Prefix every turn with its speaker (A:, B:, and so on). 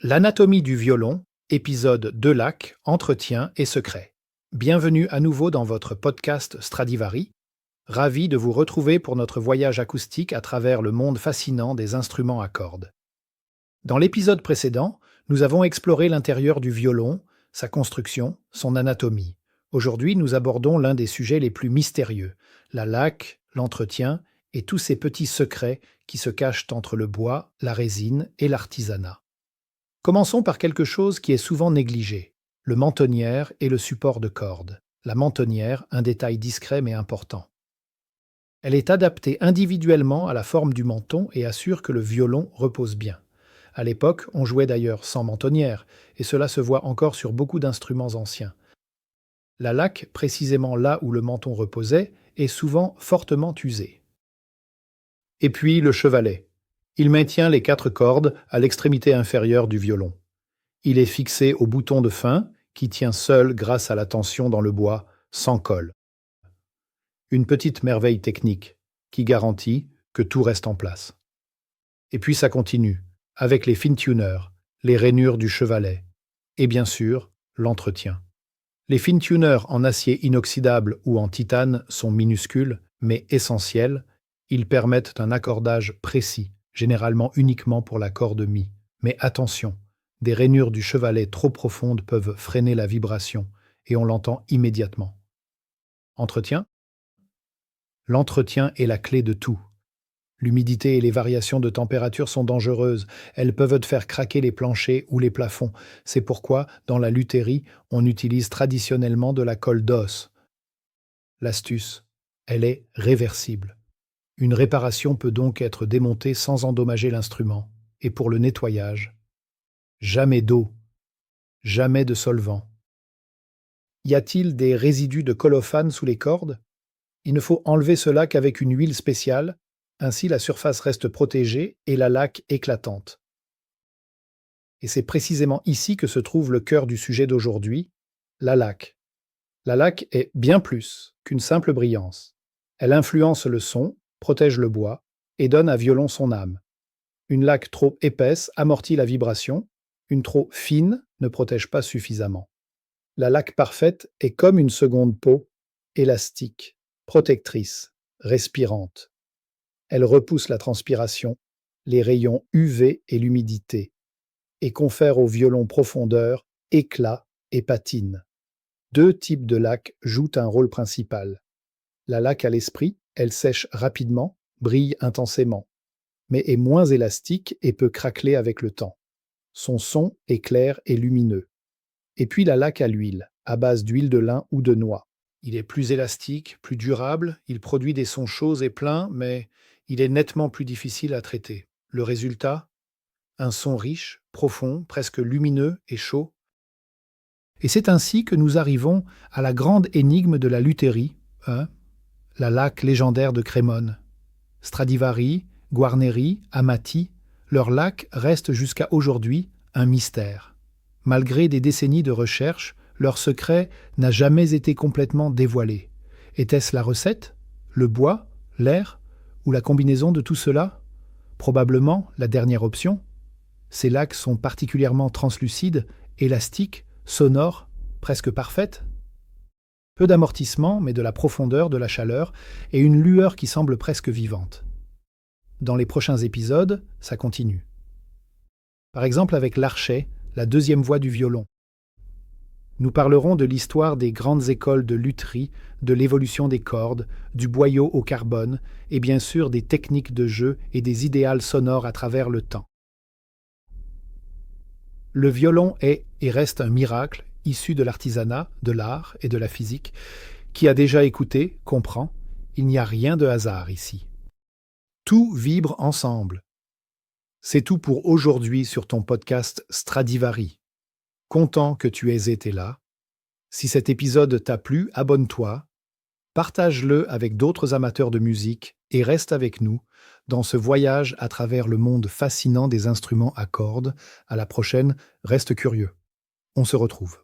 A: L'anatomie du violon, épisode 2 lacs, entretien et secret. Bienvenue à nouveau dans votre podcast Stradivari. Ravi de vous retrouver pour notre voyage acoustique à travers le monde fascinant des instruments à cordes. Dans l'épisode précédent, nous avons exploré l'intérieur du violon, sa construction, son anatomie. Aujourd'hui, nous abordons l'un des sujets les plus mystérieux, la laque, l'entretien et tous ces petits secrets qui se cachent entre le bois, la résine et l'artisanat. Commençons par quelque chose qui est souvent négligé, le mentonnière et le support de corde. La mentonnière, un détail discret mais important. Elle est adaptée individuellement à la forme du menton et assure que le violon repose bien. À l'époque, on jouait d'ailleurs sans mentonnière, et cela se voit encore sur beaucoup d'instruments anciens. La laque, précisément là où le menton reposait, est souvent fortement usée. Et puis le chevalet. Il maintient les 4 cordes à l'extrémité inférieure du violon. Il est fixé au bouton de fin, qui tient seul grâce à la tension dans le bois, sans colle. Une petite merveille technique, qui garantit que tout reste en place. Et puis ça continue, avec les fine-tuners, les rainures du chevalet, et bien sûr, l'entretien. Les fine-tuners en acier inoxydable ou en titane sont minuscules, mais essentiels. Ils permettent un accordage précis, généralement uniquement pour la corde mi. Mais attention, des rainures du chevalet trop profondes peuvent freiner la vibration, et on l'entend immédiatement. Entretien ? L'entretien est la clé de tout. L'humidité et les variations de température sont dangereuses. Elles peuvent faire craquer les planchers ou les plafonds. C'est pourquoi, dans la lutherie, on utilise traditionnellement de la colle d'os. L'astuce, elle est réversible. Une réparation peut donc être démontée sans endommager l'instrument. Et pour le nettoyage, jamais d'eau, jamais de solvant. Y a-t-il des résidus de colophane sous les cordes ? Il ne faut enlever cela qu'avec une huile spéciale, ainsi la surface reste protégée et la laque éclatante. Et c'est précisément ici que se trouve le cœur du sujet d'aujourd'hui, la laque. La laque est bien plus qu'une simple brillance. Elle influence le son, protège le bois et donne à violon son âme. Une laque trop épaisse amortit la vibration, une trop fine ne protège pas suffisamment. La laque parfaite est comme une seconde peau, élastique, protectrice, respirante. Elle repousse la transpiration, les rayons UV et l'humidité, et confère au violon profondeur, éclat et patine. 2 types de laque jouent un rôle principal. La laque à l'esprit, elle sèche rapidement, brille intensément, mais est moins élastique et peut craqueler avec le temps. Son son est clair et lumineux. Et puis la laque à l'huile, à base d'huile de lin ou de noix. Il est plus élastique, plus durable, il produit des sons chauds et pleins, mais il est nettement plus difficile à traiter. Le résultat ? Un son riche, profond, presque lumineux et chaud. Et c'est ainsi que nous arrivons à la grande énigme de la lutherie, la laque légendaire de Crémone. Stradivari, Guarneri, Amati, leur laque reste jusqu'à aujourd'hui un mystère. Malgré des décennies de recherche, leur secret n'a jamais été complètement dévoilé. Était-ce la recette, le bois, l'air, ou la combinaison de tout cela ? Probablement la dernière option. Ces laques sont particulièrement translucides, élastiques, sonores, presque parfaites. Peu d'amortissement, mais de la profondeur, de la chaleur, et une lueur qui semble presque vivante. Dans les prochains épisodes, ça continue. Par exemple avec l'archet, la deuxième voix du violon. Nous parlerons de l'histoire des grandes écoles de lutherie, de l'évolution des cordes, du boyau au carbone, et bien sûr des techniques de jeu et des idéals sonores à travers le temps. Le violon est et reste un miracle issu de l'artisanat, de l'art et de la physique. Qui a déjà écouté, comprend, il n'y a rien de hasard ici. Tout vibre ensemble. C'est tout pour aujourd'hui sur ton podcast Stradivari. Content que tu aies été là. Si cet épisode t'a plu, abonne-toi, partage-le avec d'autres amateurs de musique et reste avec nous dans ce voyage à travers le monde fascinant des instruments à cordes. À la prochaine, reste curieux. On se retrouve.